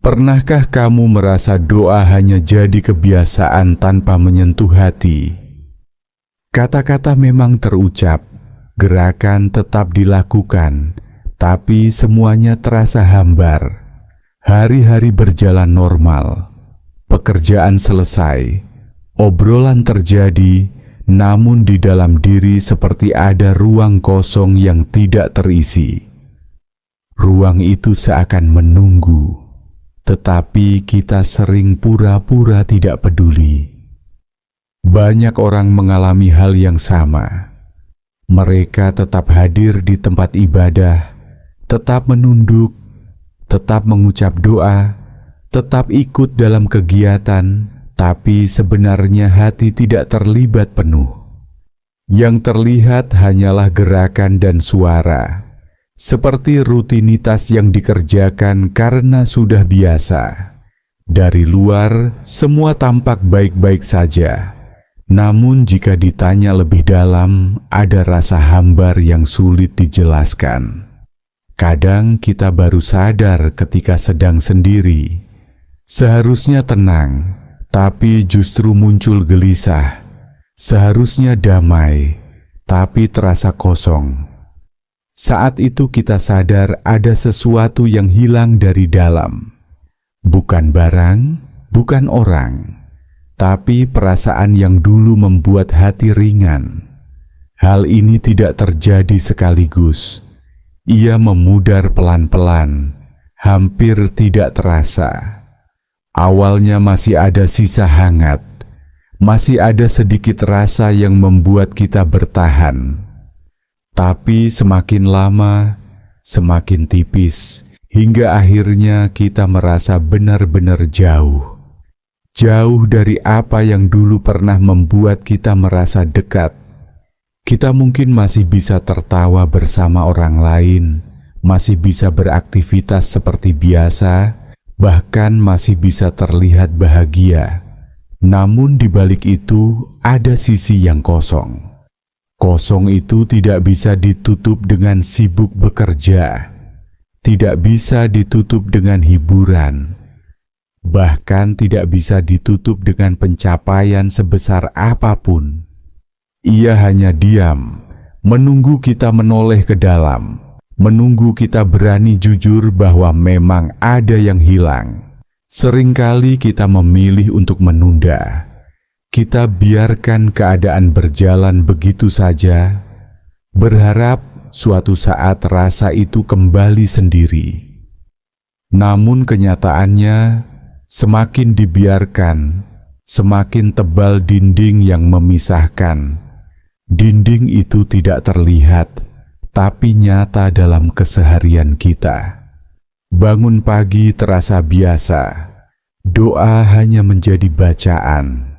Pernahkah kamu merasa doa hanya jadi kebiasaan tanpa menyentuh hati? Kata-kata memang terucap, gerakan tetap dilakukan, tapi semuanya terasa hambar. Hari-hari berjalan normal, pekerjaan selesai, obrolan terjadi, namun di dalam diri seperti ada ruang kosong yang tidak terisi. Ruang itu seakan menunggu, tetapi kita sering pura-pura tidak peduli. Banyak orang mengalami hal yang sama. Mereka tetap hadir di tempat ibadah, tetap menunduk, tetap mengucap doa, tetap ikut dalam kegiatan, tapi sebenarnya hati tidak terlibat penuh. Yang terlihat hanyalah gerakan dan suara, seperti rutinitas yang dikerjakan karena sudah biasa. Dari luar, semua tampak baik-baik saja. Namun jika ditanya lebih dalam, ada rasa hambar yang sulit dijelaskan. Kadang kita baru sadar ketika sedang sendiri. Seharusnya tenang, tapi justru muncul gelisah. Seharusnya damai, tapi terasa kosong. Saat itu kita sadar ada sesuatu yang hilang dari dalam. Bukan barang, bukan orang, tapi perasaan yang dulu membuat hati ringan. Hal ini tidak terjadi sekaligus. Ia memudar pelan-pelan, hampir tidak terasa. Awalnya masih ada sisa hangat, masih ada sedikit rasa yang membuat kita bertahan. Tapi semakin lama, semakin tipis, hingga akhirnya kita merasa benar-benar jauh. Jauh dari apa yang dulu pernah membuat kita merasa dekat. Kita mungkin masih bisa tertawa bersama orang lain, masih bisa beraktivitas seperti biasa, bahkan masih bisa terlihat bahagia. Namun di balik itu ada sisi yang kosong. Kosong itu tidak bisa ditutup dengan sibuk bekerja, tidak bisa ditutup dengan hiburan, bahkan tidak bisa ditutup dengan pencapaian sebesar apapun. Ia hanya diam, menunggu kita menoleh ke dalam, menunggu kita berani jujur bahwa memang ada yang hilang. Seringkali kita memilih untuk menunda. Kita biarkan keadaan berjalan begitu saja, berharap suatu saat rasa itu kembali sendiri. Namun kenyataannya, semakin dibiarkan, semakin tebal dinding yang memisahkan. Dinding itu tidak terlihat, tapi nyata dalam keseharian kita. Bangun pagi terasa biasa, doa hanya menjadi bacaan.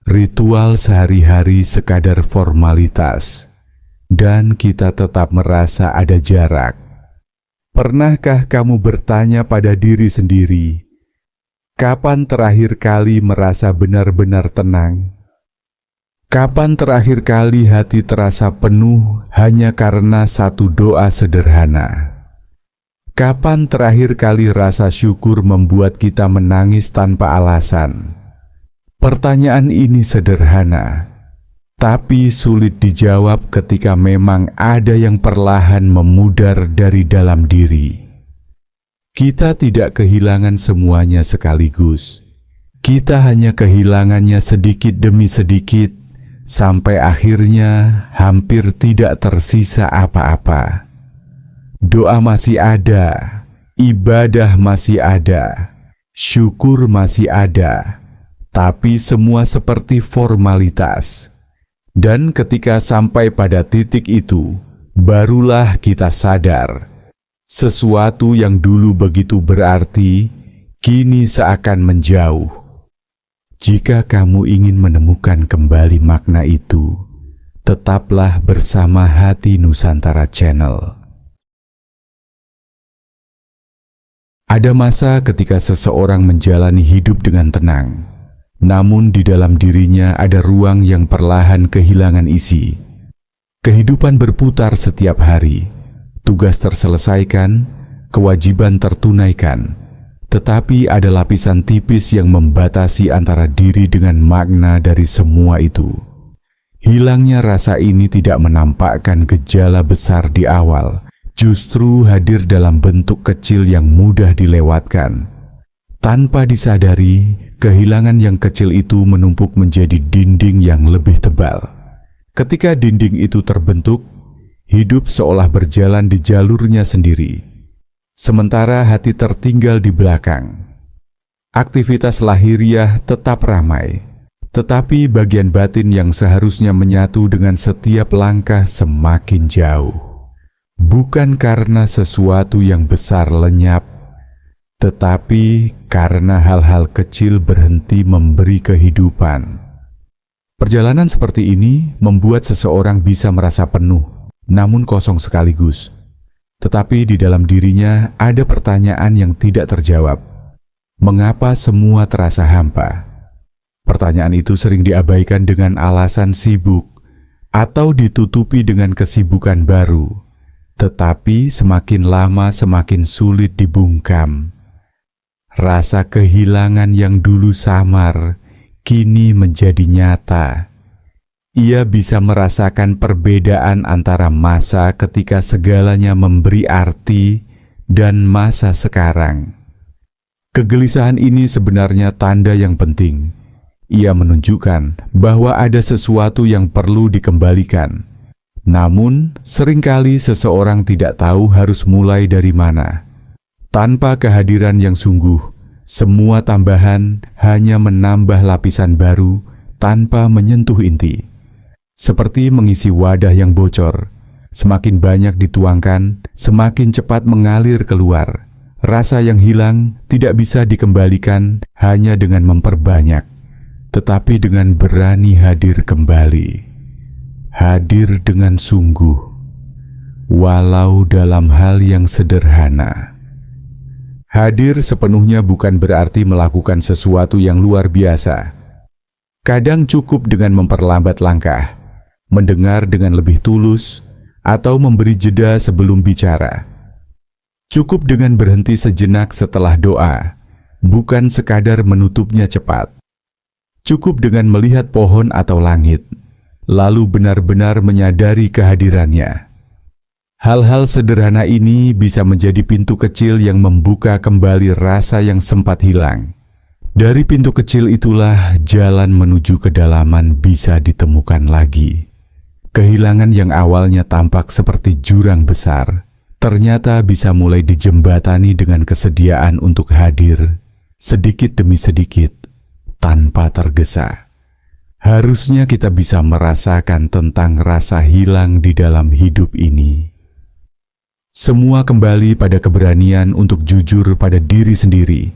Ritual sehari-hari sekadar formalitas, dan kita tetap merasa ada jarak. Pernahkah kamu bertanya pada diri sendiri, kapan terakhir kali merasa benar-benar tenang? Kapan terakhir kali hati terasa penuh hanya karena satu doa sederhana? Kapan terakhir kali rasa syukur membuat kita menangis tanpa alasan? Pertanyaan ini sederhana, tapi sulit dijawab ketika memang ada yang perlahan memudar dari dalam diri. Kita tidak kehilangan semuanya sekaligus. Kita hanya kehilangannya sedikit demi sedikit, sampai akhirnya hampir tidak tersisa apa-apa. Doa masih ada, ibadah masih ada, syukur masih ada, tapi semua seperti formalitas. Dan ketika sampai pada titik itu, barulah kita sadar, sesuatu yang dulu begitu berarti, kini seakan menjauh. Jika kamu ingin menemukan kembali makna itu, tetaplah bersama Hati Nusantara Channel. Ada masa ketika seseorang menjalani hidup dengan tenang, namun di dalam dirinya ada ruang yang perlahan kehilangan isi. Kehidupan berputar setiap hari, tugas terselesaikan, kewajiban tertunaikan, tetapi ada lapisan tipis yang membatasi antara diri dengan makna dari semua itu. Hilangnya rasa ini tidak menampakkan gejala besar di awal, justru hadir dalam bentuk kecil yang mudah dilewatkan. Tanpa disadari, kehilangan yang kecil itu menumpuk menjadi dinding yang lebih tebal. Ketika dinding itu terbentuk, hidup seolah berjalan di jalurnya sendiri, sementara hati tertinggal di belakang. Aktivitas lahiriah tetap ramai, tetapi bagian batin yang seharusnya menyatu dengan setiap langkah semakin jauh. Bukan karena sesuatu yang besar lenyap, tetapi karena hal-hal kecil berhenti memberi kehidupan. Perjalanan seperti ini membuat seseorang bisa merasa penuh, namun kosong sekaligus. Tetapi di dalam dirinya ada pertanyaan yang tidak terjawab. Mengapa semua terasa hampa? Pertanyaan itu sering diabaikan dengan alasan sibuk atau ditutupi dengan kesibukan baru. Tetapi semakin lama semakin sulit dibungkam. Rasa kehilangan yang dulu samar, kini menjadi nyata. Ia bisa merasakan perbedaan antara masa ketika segalanya memberi arti dan masa sekarang. Kegelisahan ini sebenarnya tanda yang penting. Ia menunjukkan bahwa ada sesuatu yang perlu dikembalikan. Namun, seringkali seseorang tidak tahu harus mulai dari mana. Tanpa kehadiran yang sungguh, semua tambahan hanya menambah lapisan baru tanpa menyentuh inti. Seperti mengisi wadah yang bocor, semakin banyak dituangkan, semakin cepat mengalir keluar. Rasa yang hilang tidak bisa dikembalikan hanya dengan memperbanyak, tetapi dengan berani hadir kembali. Hadir dengan sungguh, walau dalam hal yang sederhana. Hadir sepenuhnya bukan berarti melakukan sesuatu yang luar biasa. Kadang cukup dengan memperlambat langkah, mendengar dengan lebih tulus, atau memberi jeda sebelum bicara. Cukup dengan berhenti sejenak setelah doa, bukan sekadar menutupnya cepat. Cukup dengan melihat pohon atau langit, lalu benar-benar menyadari kehadirannya. Hal-hal sederhana ini bisa menjadi pintu kecil yang membuka kembali rasa yang sempat hilang. Dari pintu kecil itulah jalan menuju kedalaman bisa ditemukan lagi. Kehilangan yang awalnya tampak seperti jurang besar, ternyata bisa mulai dijembatani dengan kesediaan untuk hadir, sedikit demi sedikit, tanpa tergesa. Harusnya kita bisa merasakan tentang rasa hilang di dalam hidup ini. Semua kembali pada keberanian untuk jujur pada diri sendiri.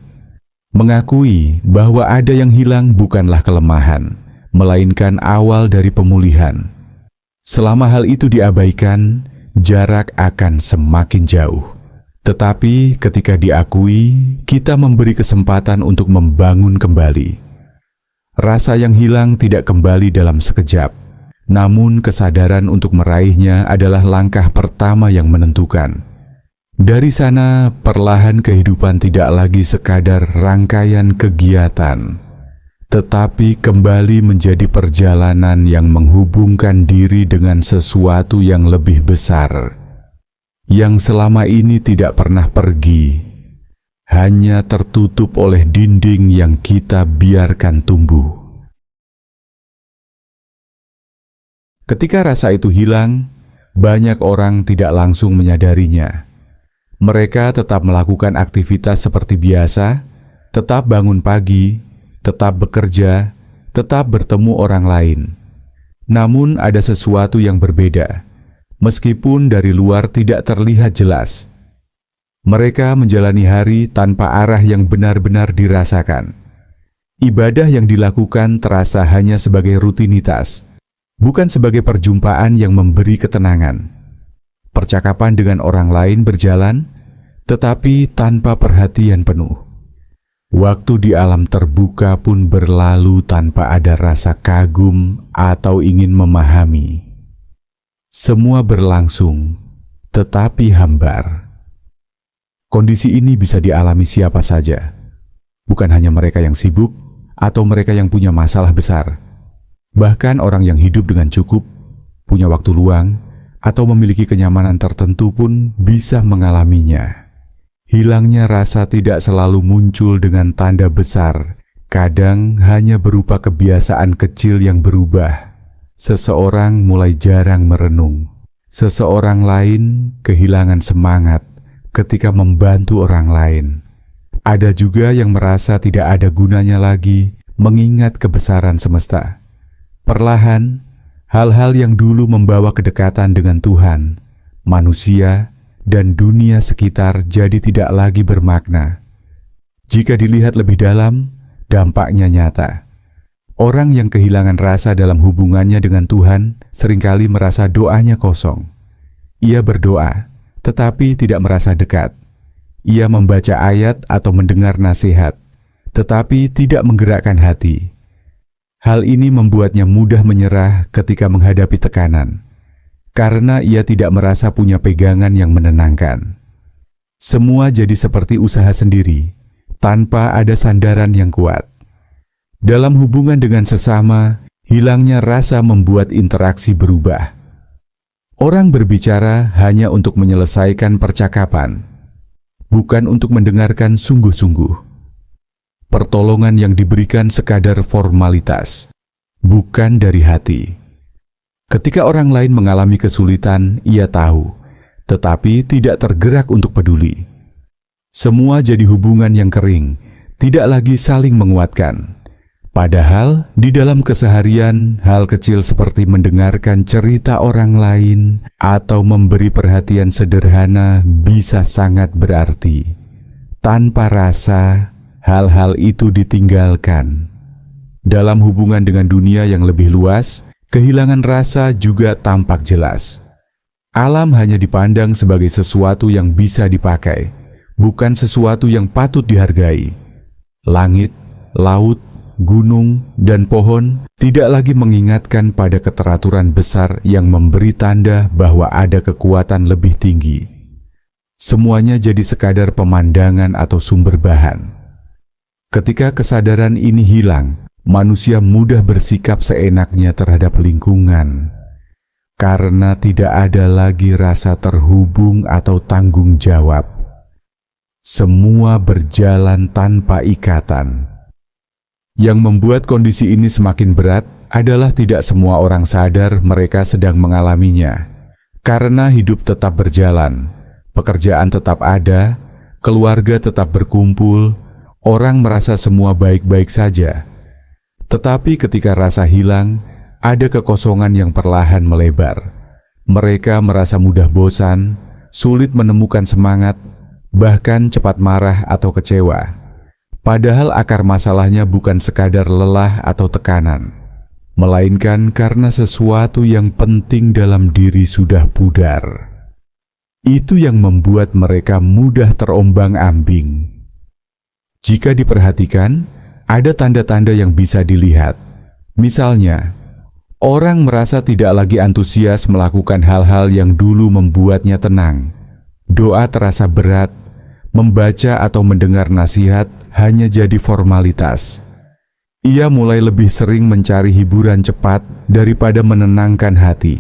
Mengakui bahwa ada yang hilang bukanlah kelemahan, melainkan awal dari pemulihan. Selama hal itu diabaikan, jarak akan semakin jauh. Tetapi ketika diakui, kita memberi kesempatan untuk membangun kembali. Rasa yang hilang tidak kembali dalam sekejap, namun kesadaran untuk meraihnya adalah langkah pertama yang menentukan. Dari sana, perlahan kehidupan tidak lagi sekadar rangkaian kegiatan, tetapi kembali menjadi perjalanan yang menghubungkan diri dengan sesuatu yang lebih besar, yang selama ini tidak pernah pergi, hanya tertutup oleh dinding yang kita biarkan tumbuh. Ketika rasa itu hilang, banyak orang tidak langsung menyadarinya. Mereka tetap melakukan aktivitas seperti biasa, tetap bangun pagi, tetap bekerja, tetap bertemu orang lain. Namun ada sesuatu yang berbeda, meskipun dari luar tidak terlihat jelas. Mereka menjalani hari tanpa arah yang benar-benar dirasakan. Ibadah yang dilakukan terasa hanya sebagai rutinitas, bukan sebagai perjumpaan yang memberi ketenangan. Percakapan dengan orang lain berjalan, tetapi tanpa perhatian penuh. Waktu di alam terbuka pun berlalu tanpa ada rasa kagum atau ingin memahami. Semua berlangsung, tetapi hambar. Kondisi ini bisa dialami siapa saja, bukan hanya mereka yang sibuk atau mereka yang punya masalah besar. Bahkan orang yang hidup dengan cukup, punya waktu luang, atau memiliki kenyamanan tertentu pun bisa mengalaminya. Hilangnya rasa tidak selalu muncul dengan tanda besar, kadang hanya berupa kebiasaan kecil yang berubah. Seseorang mulai jarang merenung. Seseorang lain kehilangan semangat ketika membantu orang lain. Ada juga yang merasa tidak ada gunanya lagi mengingat kebesaran semesta. Perlahan, hal-hal yang dulu membawa kedekatan dengan Tuhan, manusia, dan dunia sekitar jadi tidak lagi bermakna. Jika dilihat lebih dalam, dampaknya nyata. Orang yang kehilangan rasa dalam hubungannya dengan Tuhan seringkali merasa doanya kosong. Ia berdoa, tetapi tidak merasa dekat. Ia membaca ayat atau mendengar nasihat, tetapi tidak menggerakkan hati. Hal ini membuatnya mudah menyerah ketika menghadapi tekanan, karena ia tidak merasa punya pegangan yang menenangkan. Semua jadi seperti usaha sendiri, tanpa ada sandaran yang kuat. Dalam hubungan dengan sesama, hilangnya rasa membuat interaksi berubah. Orang berbicara hanya untuk menyelesaikan percakapan, bukan untuk mendengarkan sungguh-sungguh. Pertolongan yang diberikan sekadar formalitas, bukan dari hati. Ketika orang lain mengalami kesulitan, ia tahu, tetapi tidak tergerak untuk peduli. Semua jadi hubungan yang kering, tidak lagi saling menguatkan. Padahal di dalam keseharian, hal kecil seperti mendengarkan cerita orang lain atau memberi perhatian sederhana bisa sangat berarti. Tanpa rasa, hal-hal itu ditinggalkan. Dalam hubungan dengan dunia yang lebih luas, kehilangan rasa juga tampak jelas. Alam hanya dipandang sebagai sesuatu yang bisa dipakai, bukan sesuatu yang patut dihargai. Langit, laut, gunung, dan pohon tidak lagi mengingatkan pada keteraturan besar yang memberi tanda bahwa ada kekuatan lebih tinggi. Semuanya jadi sekadar pemandangan atau sumber bahan. Ketika kesadaran ini hilang, manusia mudah bersikap seenaknya terhadap lingkungan, karena tidak ada lagi rasa terhubung atau tanggung jawab. Semua berjalan tanpa ikatan. Yang membuat kondisi ini semakin berat adalah tidak semua orang sadar mereka sedang mengalaminya. Karena hidup tetap berjalan, pekerjaan tetap ada, keluarga tetap berkumpul, orang merasa semua baik-baik saja. Tetapi ketika rasa hilang, ada kekosongan yang perlahan melebar. Mereka merasa mudah bosan, sulit menemukan semangat, bahkan cepat marah atau kecewa. Padahal akar masalahnya bukan sekadar lelah atau tekanan, melainkan karena sesuatu yang penting dalam diri sudah pudar. Itu yang membuat mereka mudah terombang-ambing. Jika diperhatikan, ada tanda-tanda yang bisa dilihat. Misalnya, orang merasa tidak lagi antusias melakukan hal-hal yang dulu membuatnya tenang. Doa terasa berat, membaca atau mendengar nasihat hanya jadi formalitas. Ia mulai lebih sering mencari hiburan cepat daripada menenangkan hati.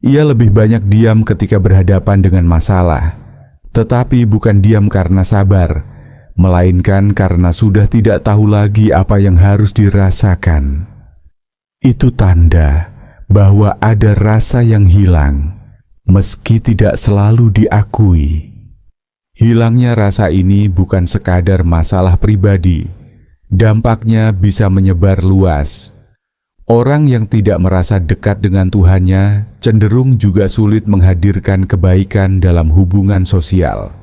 Ia lebih banyak diam ketika berhadapan dengan masalah, tetapi bukan diam karena sabar, melainkan karena sudah tidak tahu lagi apa yang harus dirasakan. Itu tanda bahwa ada rasa yang hilang, meski tidak selalu diakui. Hilangnya rasa ini bukan sekadar masalah pribadi, dampaknya bisa menyebar luas. Orang yang tidak merasa dekat dengan Tuhannya cenderung juga sulit menghadirkan kebaikan dalam hubungan sosial.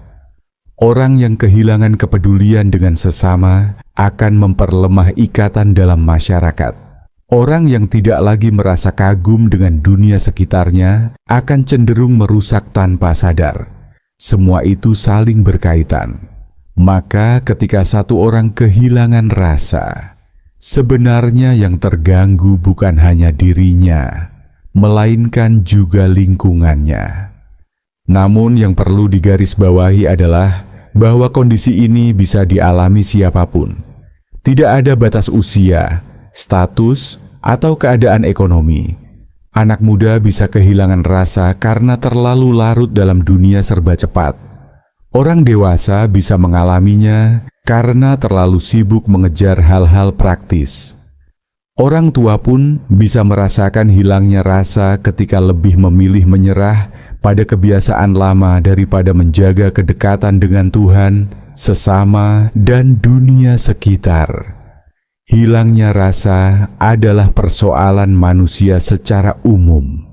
Orang yang kehilangan kepedulian dengan sesama akan memperlemah ikatan dalam masyarakat. Orang yang tidak lagi merasa kagum dengan dunia sekitarnya akan cenderung merusak tanpa sadar. Semua itu saling berkaitan. Maka ketika satu orang kehilangan rasa, sebenarnya yang terganggu bukan hanya dirinya, melainkan juga lingkungannya. Namun yang perlu digarisbawahi adalah bahwa kondisi ini bisa dialami siapapun. Tidak ada batas usia, status, atau keadaan ekonomi. Anak muda bisa kehilangan rasa karena terlalu larut dalam dunia serba cepat. Orang dewasa bisa mengalaminya karena terlalu sibuk mengejar hal-hal praktis. Orang tua pun bisa merasakan hilangnya rasa ketika lebih memilih menyerah pada kebiasaan lama daripada menjaga kedekatan dengan Tuhan, sesama, dan dunia sekitar. Hilangnya rasa adalah persoalan manusia secara umum,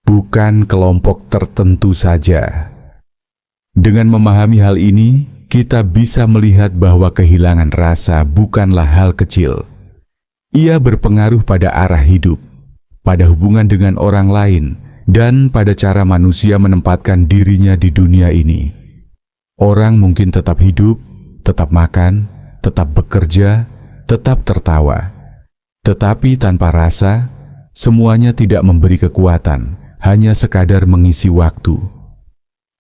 bukan kelompok tertentu saja. Dengan memahami hal ini, kita bisa melihat bahwa kehilangan rasa bukanlah hal kecil. Ia berpengaruh pada arah hidup, pada hubungan dengan orang lain, dan pada cara manusia menempatkan dirinya di dunia ini. Orang mungkin tetap hidup, tetap makan, tetap bekerja, tetap tertawa. Tetapi tanpa rasa, semuanya tidak memberi kekuatan, hanya sekadar mengisi waktu.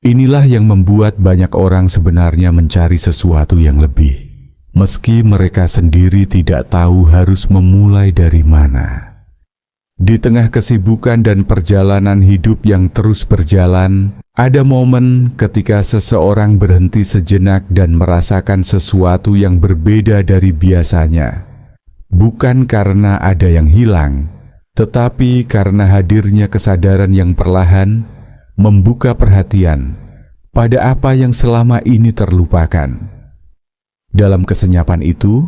Inilah yang membuat banyak orang sebenarnya mencari sesuatu yang lebih, meski mereka sendiri tidak tahu harus memulai dari mana. Di tengah kesibukan dan perjalanan hidup yang terus berjalan, ada momen ketika seseorang berhenti sejenak dan merasakan sesuatu yang berbeda dari biasanya. Bukan karena ada yang hilang, tetapi karena hadirnya kesadaran yang perlahan membuka perhatian pada apa yang selama ini terlupakan. Dalam kesenyapan itu,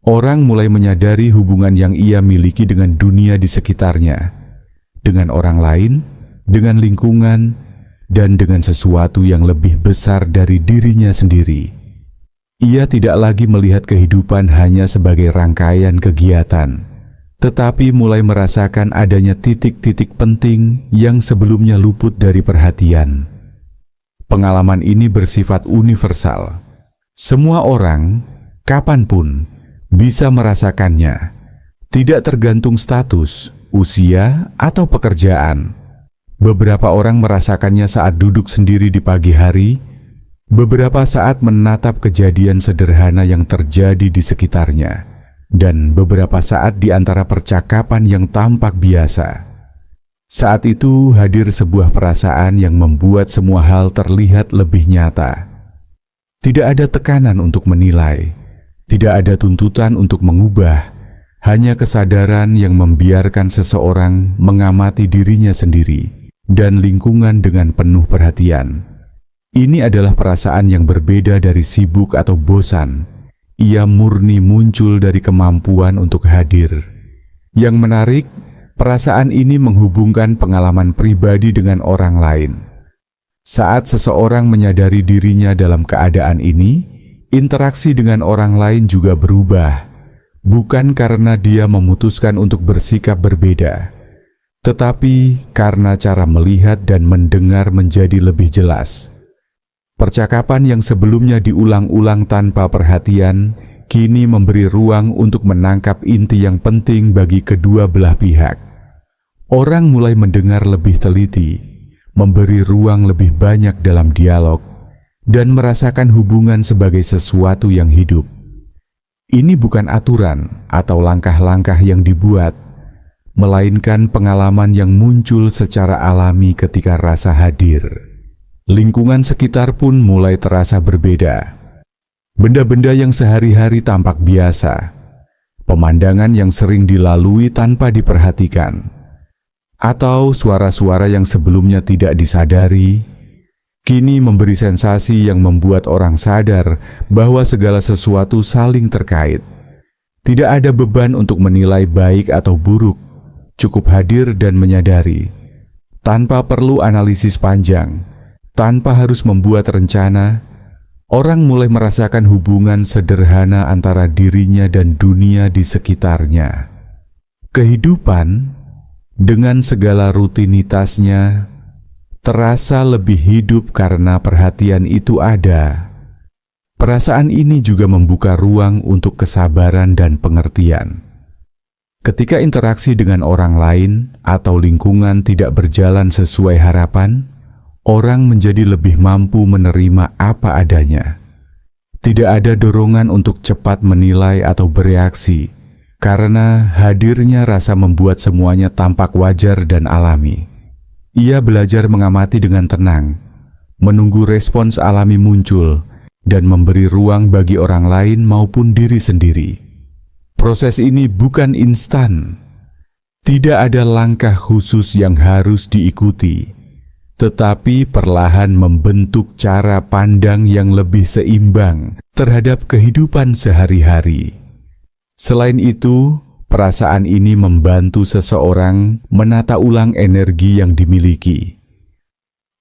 orang mulai menyadari hubungan yang ia miliki dengan dunia di sekitarnya, dengan orang lain, dengan lingkungan, dan dengan sesuatu yang lebih besar dari dirinya sendiri. Ia tidak lagi melihat kehidupan hanya sebagai rangkaian kegiatan, tetapi mulai merasakan adanya titik-titik penting yang sebelumnya luput dari perhatian. Pengalaman ini bersifat universal. Semua orang, kapanpun, bisa merasakannya, tidak tergantung status, usia, atau pekerjaan. Beberapa orang merasakannya saat duduk sendiri di pagi hari, beberapa saat menatap kejadian sederhana yang terjadi di sekitarnya, dan beberapa saat di antara percakapan yang tampak biasa. Saat itu hadir sebuah perasaan yang membuat semua hal terlihat lebih nyata. Tidak ada tekanan untuk menilai, tidak ada tuntutan untuk mengubah, hanya kesadaran yang membiarkan seseorang mengamati dirinya sendiri dan lingkungan dengan penuh perhatian. Ini adalah perasaan yang berbeda dari sibuk atau bosan. Ia murni muncul dari kemampuan untuk hadir. Yang menarik, perasaan ini menghubungkan pengalaman pribadi dengan orang lain. Saat seseorang menyadari dirinya dalam keadaan ini, interaksi dengan orang lain juga berubah, bukan karena dia memutuskan untuk bersikap berbeda, tetapi karena cara melihat dan mendengar menjadi lebih jelas. Percakapan yang sebelumnya diulang-ulang tanpa perhatian, kini memberi ruang untuk menangkap inti yang penting bagi kedua belah pihak. Orang mulai mendengar lebih teliti, memberi ruang lebih banyak dalam dialog, dan merasakan hubungan sebagai sesuatu yang hidup. Ini bukan aturan atau langkah-langkah yang dibuat, melainkan pengalaman yang muncul secara alami ketika rasa hadir. Lingkungan sekitar pun mulai terasa berbeda. Benda-benda yang sehari-hari tampak biasa, pemandangan yang sering dilalui tanpa diperhatikan, atau suara-suara yang sebelumnya tidak disadari, kini memberi sensasi yang membuat orang sadar bahwa segala sesuatu saling terkait. Tidak ada beban untuk menilai baik atau buruk, cukup hadir dan menyadari. Tanpa perlu analisis panjang, tanpa harus membuat rencana, orang mulai merasakan hubungan sederhana antara dirinya dan dunia di sekitarnya. Kehidupan, dengan segala rutinitasnya, terasa lebih hidup karena perhatian itu ada. Perasaan ini juga membuka ruang untuk kesabaran dan pengertian. Ketika interaksi dengan orang lain atau lingkungan tidak berjalan sesuai harapan, orang menjadi lebih mampu menerima apa adanya. Tidak ada dorongan untuk cepat menilai atau bereaksi, karena hadirnya rasa membuat semuanya tampak wajar dan alami. Ia belajar mengamati dengan tenang, menunggu respons alami muncul, dan memberi ruang bagi orang lain maupun diri sendiri. Proses ini bukan instan. Tidak ada langkah khusus yang harus diikuti, tetapi perlahan membentuk cara pandang yang lebih seimbang terhadap kehidupan sehari-hari. Selain itu, perasaan ini membantu seseorang menata ulang energi yang dimiliki.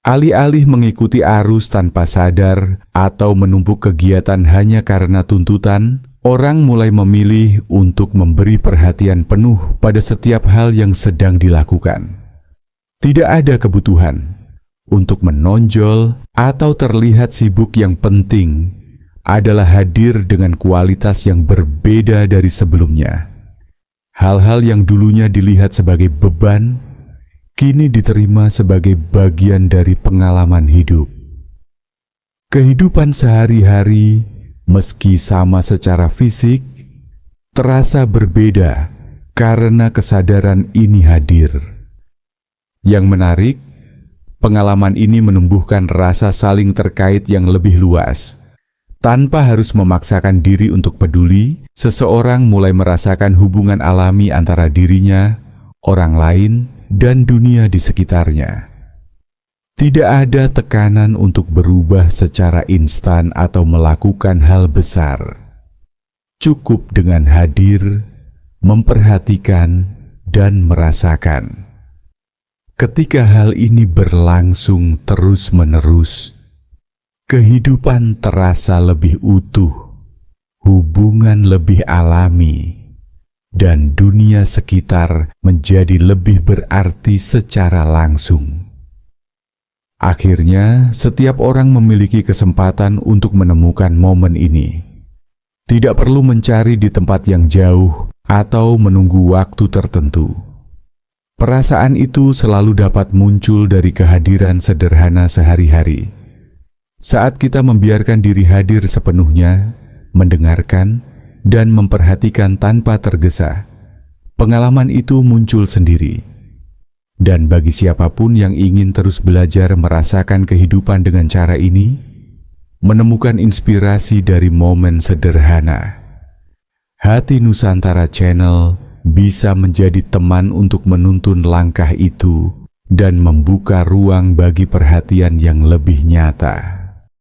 Alih-alih mengikuti arus tanpa sadar atau menumpuk kegiatan hanya karena tuntutan, orang mulai memilih untuk memberi perhatian penuh pada setiap hal yang sedang dilakukan. Tidak ada kebutuhan untuk menonjol atau terlihat sibuk. Yang penting adalah hadir dengan kualitas yang berbeda dari sebelumnya. Hal-hal yang dulunya dilihat sebagai beban, kini diterima sebagai bagian dari pengalaman hidup. Kehidupan sehari-hari, meski sama secara fisik, terasa berbeda karena kesadaran ini hadir. Yang menarik, pengalaman ini menumbuhkan rasa saling terkait yang lebih luas. Tanpa harus memaksakan diri untuk peduli, seseorang mulai merasakan hubungan alami antara dirinya, orang lain, dan dunia di sekitarnya. Tidak ada tekanan untuk berubah secara instan atau melakukan hal besar. Cukup dengan hadir, memperhatikan, dan merasakan. Ketika hal ini berlangsung terus-menerus, kehidupan terasa lebih utuh, hubungan lebih alami, dan dunia sekitar menjadi lebih berarti secara langsung. Akhirnya, setiap orang memiliki kesempatan untuk menemukan momen ini. Tidak perlu mencari di tempat yang jauh atau menunggu waktu tertentu. Perasaan itu selalu dapat muncul dari kehadiran sederhana sehari-hari. Saat kita membiarkan diri hadir sepenuhnya, mendengarkan, dan memperhatikan tanpa tergesa, pengalaman itu muncul sendiri. Dan bagi siapapun yang ingin terus belajar merasakan kehidupan dengan cara ini, menemukan inspirasi dari momen sederhana, Hati Nusantara Channel bisa menjadi teman untuk menuntun langkah itu dan membuka ruang bagi perhatian yang lebih nyata.